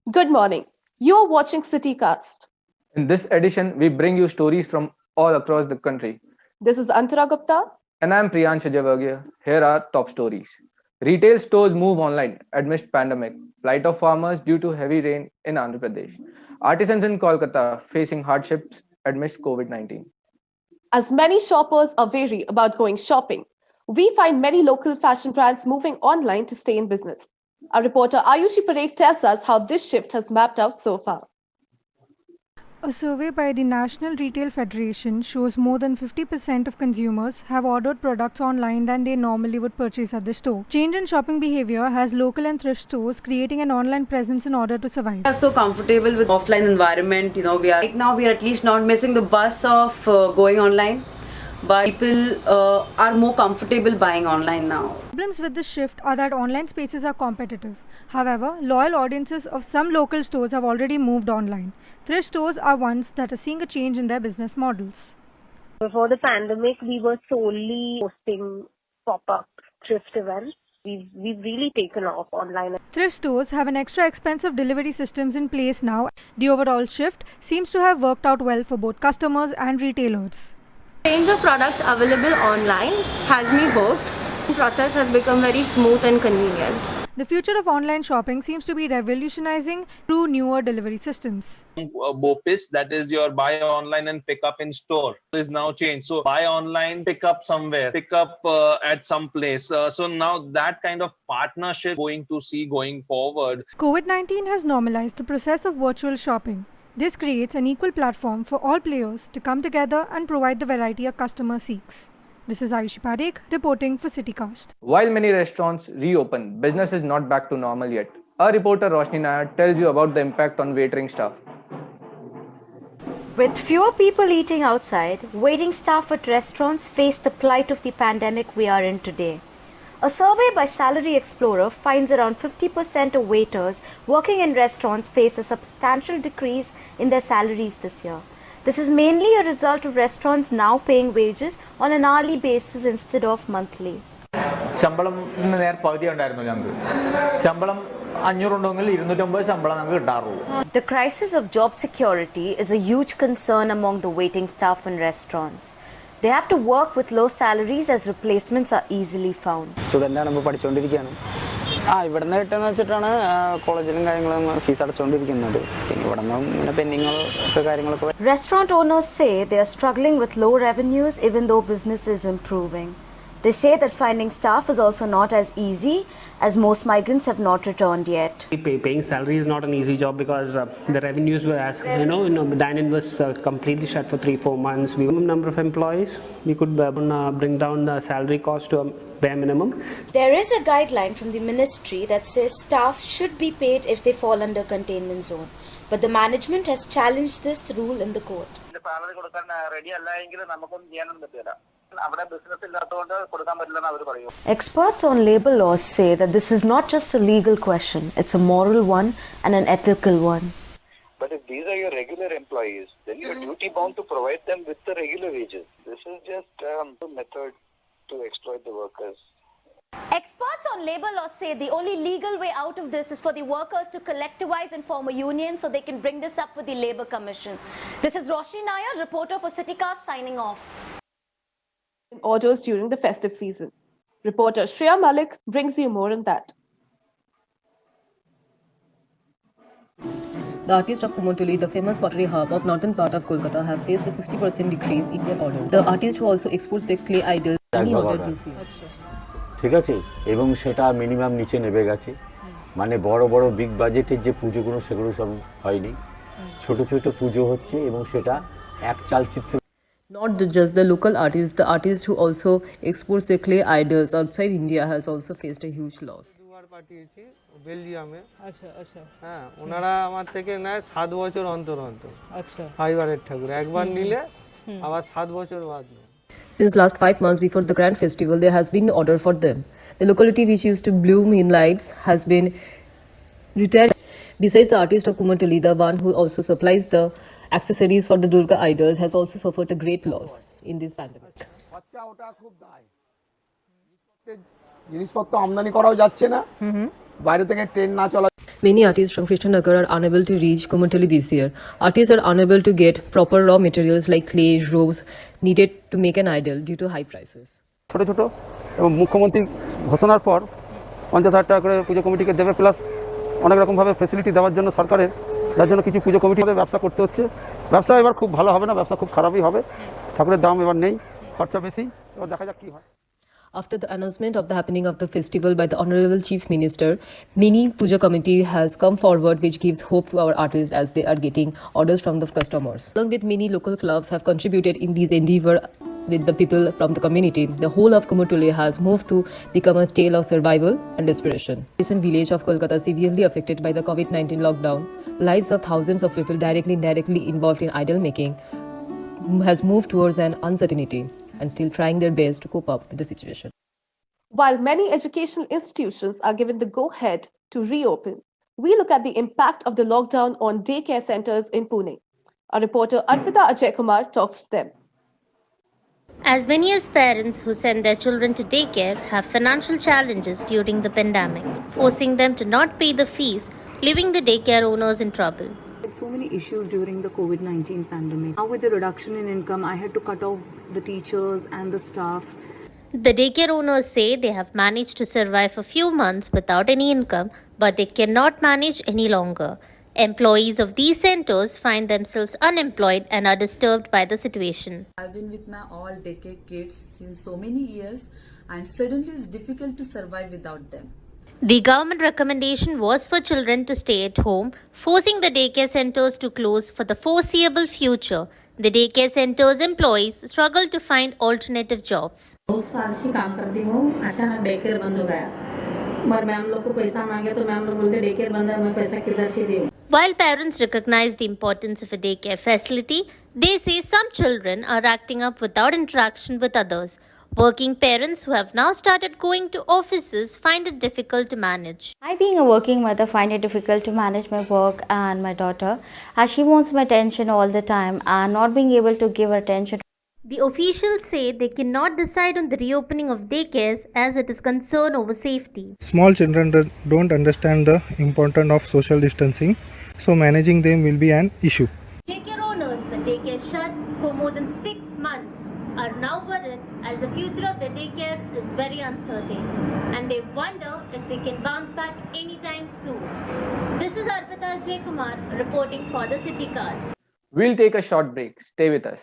Good morning. You're watching CityCast. In this edition, we bring you stories from all across the country. This is Antara Gupta. And I'm Priyansh Javargia. Here are top stories. Retail stores move online amidst pandemic. Plight of farmers due to heavy rain in Andhra Pradesh. Artisans in Kolkata facing hardships amidst COVID-19. As many shoppers are wary about going shopping, we find many local fashion brands moving online to stay in business. Our reporter Ayushi Parekh tells us how this shift has mapped out so far. A survey by the National Retail Federation shows more than 50% of consumers have ordered products online than they normally would purchase at the store. Change in shopping behavior has local and thrift stores creating an online presence in order to survive. We are so comfortable with offline environment. We are at least not missing the bus of going online. But people are more comfortable buying online now. Problems with this shift are that online spaces are competitive. However, loyal audiences of some local stores have already moved online. Thrift stores are ones that are seeing a change in their business models. Before the pandemic, we were solely hosting pop-up thrift events. We've really taken off online. Thrift stores have an extra expensive delivery systems in place now. The overall shift seems to have worked out well for both customers and retailers. Range of products available online has me hooked. The process has become very smooth and convenient. The future of online shopping seems to be revolutionizing through newer delivery systems. BOPIS, that is your buy online and pick up in store, is now changed. So buy online, pick up somewhere, pick up at some place. So now that kind of partnership going forward. COVID-19 has normalized the process of virtual shopping. This creates an equal platform for all players to come together and provide the variety a customer seeks. This is Ayushi Parekh reporting for CityCast. While many restaurants reopen, business is not back to normal yet. Our reporter Roshni Nair tells you about the impact on waitering staff. With fewer people eating outside, waiting staff at restaurants face the plight of the pandemic we are in today. A survey by Salary Explorer finds around 50% of waiters working in restaurants face a substantial decrease in their salaries this year. This is mainly a result of restaurants now paying wages on an hourly basis instead of monthly. The crisis of job security is a huge concern among the waiting staff in restaurants. They have to work with low salaries as replacements are easily found. Restaurant owners say they are struggling with low revenues even though business is improving. They say that finding staff is also not as easy as most migrants have not returned yet. Paying salary is not an easy job because the revenues were, dine-in was completely shut for 3-4 months. We have a number of employees. We could bring down the salary cost to a bare minimum. There is a guideline from the ministry that says staff should be paid if they fall under containment zone. But the management has challenged this rule in the court. Experts on labor laws say that this is not just a legal question, it's a moral one and an ethical one. But if these are your regular employees, then you're duty bound to provide them with the regular wages. This is just a method to exploit the workers. Experts on labor law say the only legal way out of this is for the workers to collectivize and form a union so they can bring this up with the Labour Commission. This is Roshni Nair, reporter for CityCast, signing off. Orders during the festive season. Reporter Shreya Malik brings you more on that. The artists of Kumotuli, the famous pottery hub of northern part of Kolkata, have faced a 60% decrease in their order. The artist who also exports their clay idols only ordered this year. ঠিক আছে এবং সেটা minimum নিচে নেমে গেছে মানে বড় বড় বিগ বাজেটের যে পুজোগুলো সেগুলো সব হয়নি ছোট ছোট পুজো হচ্ছে এবং সেটা এক চালচিত্র Not just the local artists, the artist who also exports their clay idols outside India has also faced a huge loss. পাঠিয়েছি বেলজিয়ামে আচ্ছা হ্যাঁ ওনারা আমার থেকে নেয় 7 বছর অন্তর অন্তর আচ্ছা ফাইবারের ঠাকুর একবার নিলে আবার 7 বছর বাদ নেয় Since last 5 months before the grand festival, there has been no order for them. The locality which used to bloom in lights has been retired. Besides, the artist of Kumatuli, the one who also supplies the accessories for the Durga idols, has also suffered a great loss in this pandemic. জিনিসপত্র আমদানি করাও যাচ্ছে না বাইরে থেকে train না চলা Many artists from Krishnanagar are unable to reach Kumartali this year. Artists are unable to get proper raw materials like clay, ropes needed to make an idol due to high prices. ছোট ছোট এবং মুখ্যমন্ত্রী ঘোষণার পর 50,000 টাকা করে পুজো কমিটিকে দেবে, প্লাস অনেক রকমভাবে ফেসিলিটি দেওয়ার জন্য সরকারের, যার জন্য কিছু পুজো কমিটিতে ব্যবসা করতে হচ্ছে। ব্যবসা এবার খুব ভালো হবে না, ব্যবসা খুব খারাপই হবে। ঠাকুরের দাম এবার নেই, খরচা বেশি, এবার দেখা যাক কী হয়। After the announcement of the happening of the festival by the Honorable Chief Minister, many Puja committee has come forward, which gives hope to our artists as they are getting orders from the customers. Along with many local clubs have contributed in this endeavor with the people from the community, the whole of Kumartuli has moved to become a tale of survival and desperation. Recent village of Kolkata severely affected by the COVID-19 lockdown, lives of thousands of people directly and indirectly involved in idol making has moved towards an uncertainty and still trying their best to cope up with the situation. While many educational institutions are given the go-ahead to reopen, we look at the impact of the lockdown on daycare centers in Pune. Our reporter Arpita Ajay Kumar talks to them. As many as parents who send their children to daycare have financial challenges during the pandemic, forcing them to not pay the fees, leaving the daycare owners in trouble. So many issues during the COVID-19 pandemic. Now with the reduction in income, I had to cut off the teachers and the staff. The daycare owners say they have managed to survive a few months without any income, but they cannot manage any longer. Employees of these centers find themselves unemployed and are disturbed by the situation. I've been with my all daycare kids since so many years, and suddenly it's difficult to survive without them. The government recommendation was for children to stay at home, forcing the daycare centers to close for the foreseeable future. The daycare centers employees struggle to find alternative jobs. 2 साल से काम करती हूँ, अचानक daycare बंद हो गया। मगर मैम लोग को पैसा मांगे तो मैम लोग बोलते डेकेयर बंद है, मैं पैसा किधर से दूँ? While parents recognize the importance of a daycare facility, they say some children are acting up without interaction with others. Working parents who have now started going to offices find it difficult to manage. I, being a working mother, find it difficult to manage my work and my daughter, as she wants my attention all the time, and not being able to give her attention. The officials say they cannot decide on the reopening of daycares as it is concern over safety. Small children don't understand the importance of social distancing, so managing them will be an issue. Daycare owners with daycare shut for more than 6 months are now worried as the future of their daycare is very uncertain and they wonder if they can bounce back anytime soon. This is Arpita J. Kumar reporting for the Citycast. We'll take a short break. Stay with us.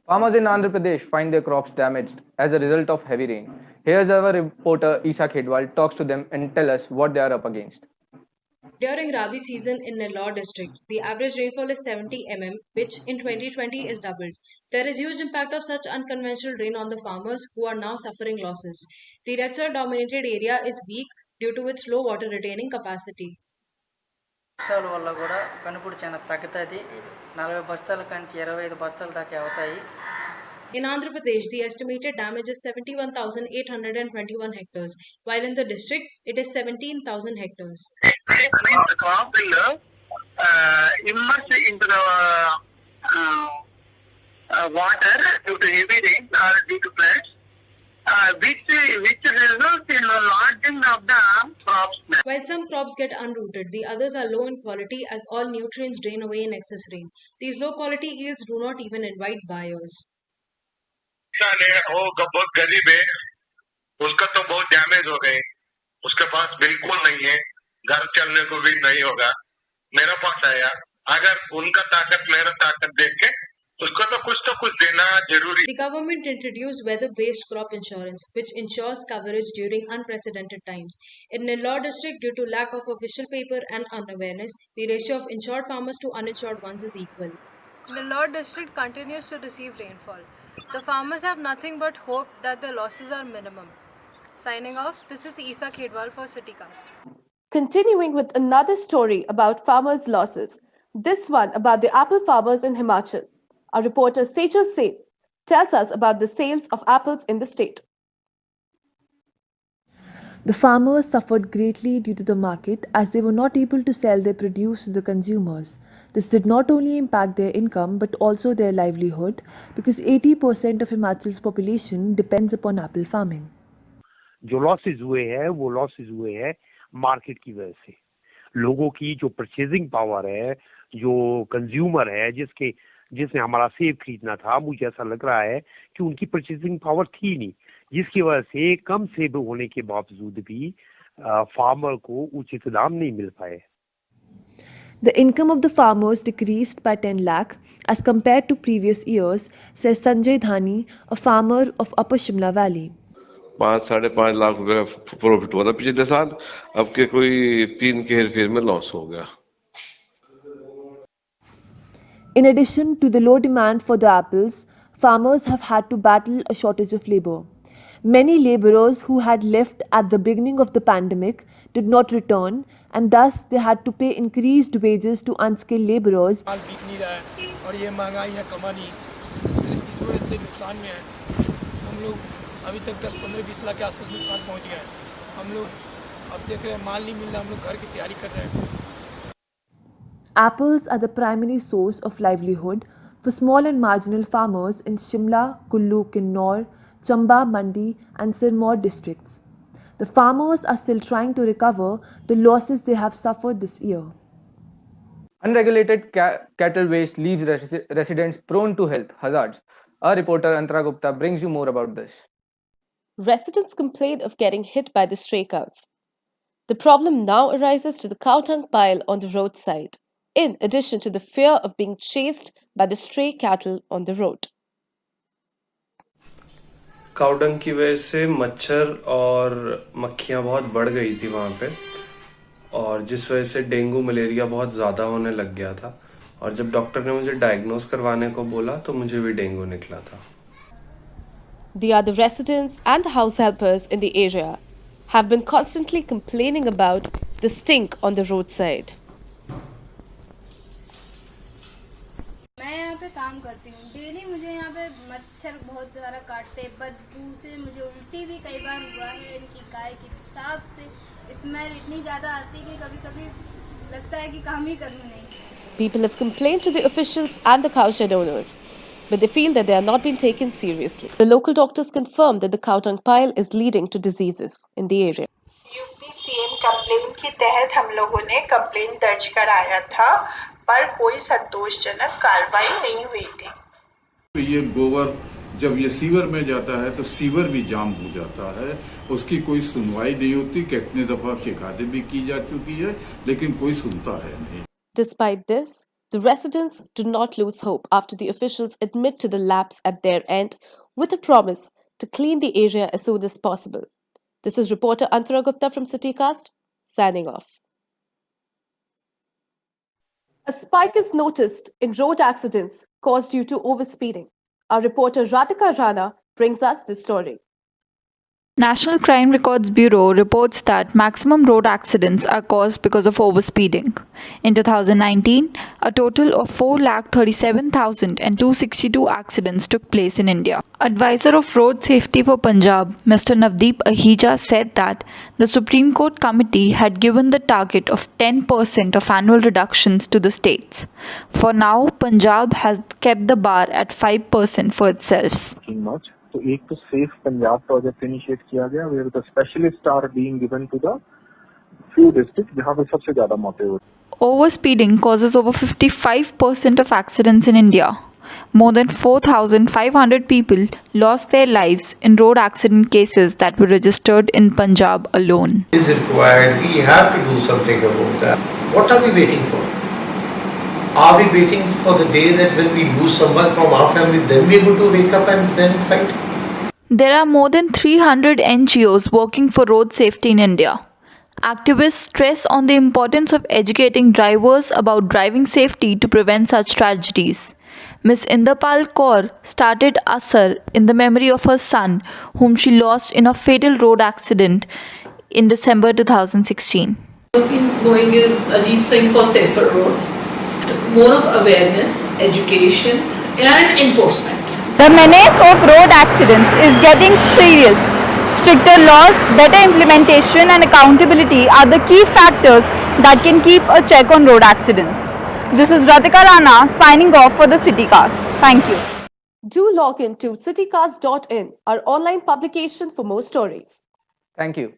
Farmers in Andhra Pradesh find their crops damaged as a result of heavy rain. Here's our reporter Isha Khedwal talks to them and tell us what they are up against. During Rabi season in Nellore district, the average rainfall is 70 mm, which in 2020 is doubled. There is huge impact of such unconventional rain on the farmers who are now suffering losses. The red soil dominated area is weak due to its low water retaining capacity. వర్షాల వల్ల కూడా కనుపుడు చాలా తగ్గుతుంది 40 బస్తాల కంచి 25 బస్తాల దాకా అవుతాయి. In Andhra Pradesh, the estimated damage is 71,821 hectares, while in the district, it is 17,000 hectares. The crop will immerse into the water due to heavy rain or due to floods, which results in a lodging of the crops. While some crops get unrooted, the others are low in quality as all nutrients drain away in excess rain. These low quality yields do not even invite buyers. वो बहुत गरीब है, उसका तो बहुत damage हो गए, उसके पास बिल्कुल नहीं है, घर चलने को भी नहीं होगा, मेरा पास आया, अगर उनका ताकत मेरा ताकत देख के उसको तो कुछ देना जरूरी. The government introduced weather-based crop insurance, which ensures coverage during unprecedented times. In Nellore district, due to lack of official paper and unawareness, the ratio of insured farmers to uninsured ones is equal. Nellore district continues to receive rainfall. The farmers have nothing but hope that their losses are minimum. Signing off, this is Isha Khedwal for Citycast. Continuing with another story about farmers' losses, this one about the apple farmers in Himachal. Our reporter Sejal Seth tells us about the sales of apples in the state. The farmers suffered greatly due to the market as they were not able to sell their produce to the consumers. This did not only impact their income but also their livelihood because 80% of Himachal's population depends upon apple farming. जो losses हुए हैं वो losses हुए हैं market की वजह से. लोगों की जो परचेजिंग पावर है, जो कंज्यूमर है, जिसने हमारा सेब खरीदना था, मुझे ऐसा लग रहा है कि उनकी परचेजिंग पावर थी नहीं, जिसकी वजह से कम सेब होने के बावजूद भी फार्मर को उचित दाम नहीं मिल पाए. The income of the farmers decreased by 10 lakh as compared to previous years, says Sanjay Dhani, a farmer of Upper Shimla Valley. 5-5.5 lakh रुपए का प्रॉफिट हुआ था पिछले साल, अब के कोई 3 के हेरफेर में लॉस हो गया. In addition to the low demand for the apples, farmers have had to battle a shortage of labor. Many laborers who had left at the beginning of the pandemic did not return, and thus they had to pay increased wages to unskilled laborers. माल बिक नहीं रहा है और ये महंगाई है कमानी, इस वजह से नुकसान में है. हम लोग अभी तक 10-15-20 लाख के आसपास नुकसान पहुंच गया है. हम लोग अब देख रहे हैं माल नहीं मिल रहा, हम लोग घर की तैयारी कर रहे हैं. Apples are the primary source of livelihood for small and marginal farmers in Shimla, Kullu, Kinnaur, Chamba, Mandi and Sirmaur districts. The farmers are still trying to recover the losses they have suffered this year. Unregulated cattle waste leaves residents prone to health hazards. Our reporter Andhra Gupta brings you more about this. Residents complain of getting hit by the stray cows. The problem now arises to the cow dung pile on the roadside, in addition to the fear of being chased by the stray cattle on the road. काऊ डंग की वजह से मच्छर और मक्खियां बहुत बढ़ गई थी वहां पे, और जिस वजह से डेंगू मलेरिया बहुत ज़्यादा होने लग गया था. और जब डॉक्टर ने मुझे डायग्नोस करवाने को बोला तो मुझे भी डेंगू निकला था. The other residents and the house helpers in the area have been constantly complaining about the stink on the roadside. मैं यहाँ पे काम करती हूँ, डेली मुझे यहाँ पे मच्छर बहुत सारा काटते, बदबू से मुझे उल्टी भी कई बार हुआ है. इनकी गाय की पेशाब से स्मेल इतनी ज़्यादा आती है कि कभी-कभी लगता है कि काम ही करूँ नहीं. People have complained to the officials and the cowshed owners, but they feel that they are not being taken seriously. The local doctors confirm that the cow dung pile is leading to diseases in the area. UPCM complain के तहत हम लोगों ने complain दर्ज कराया था, पर कोई संतोषजनक कार्रवाई नहीं हुई थी. तो ये गोबर जब ये सीवर में जाता है तो सीवर भी जाम हो जाता है, उसकी कोई सुनवाई नहीं होती. कितने दफा शिकायतें भी की जा चुकी है, लेकिन कोई सुनता है नहीं. Despite this, the residents do not lose hope after the officials admit to the lapse at their end with a promise to clean the area as soon as possible. This is reporter Andhra Gupta from Citycast, signing off. A spike is noticed in road accidents caused due to overspeeding. Our reporter Radhika Rana brings us this story. National Crime Records Bureau reports that maximum road accidents are caused because of overspeeding. In 2019, a total of 4,37,262 accidents took place in India. Advisor of Road Safety for Punjab, Mr. Navdeep Ahija, said that the Supreme Court committee had given the target of 10% of annual reductions to the states. For now, Punjab has kept the bar at 5% for itself. तो एक तो safe Punjab project initiate किया गया, where the specialist are being given to the few district जहां पे सबसे ज्यादा मौतें हुई. Overspeeding causes over 55% of accidents in India. More than 4,500 people lost their lives in road accident cases that were registered in Punjab alone. Is required. We have to do something about that. What are we waiting for? Are we waiting for the day that when we lose someone from our family, then we're going to wake up and then fight? There are more than 300 NGOs working for road safety in India. Activists stress on the importance of educating drivers about driving safety to prevent such tragedies. Ms. Inderpal Kaur started Asar in the memory of her son, whom she lost in a fatal road accident in December 2016. What's been going is Ajit Singh for Safer Roads. More of awareness, education and enforcement. The menace of road accidents is getting serious. Stricter laws, better implementation and accountability are the key factors that can keep a check on road accidents. This is Radhika Rana signing off for the CityCast. Thank you. Do log in to citycast.in, our online publication for more stories. Thank you.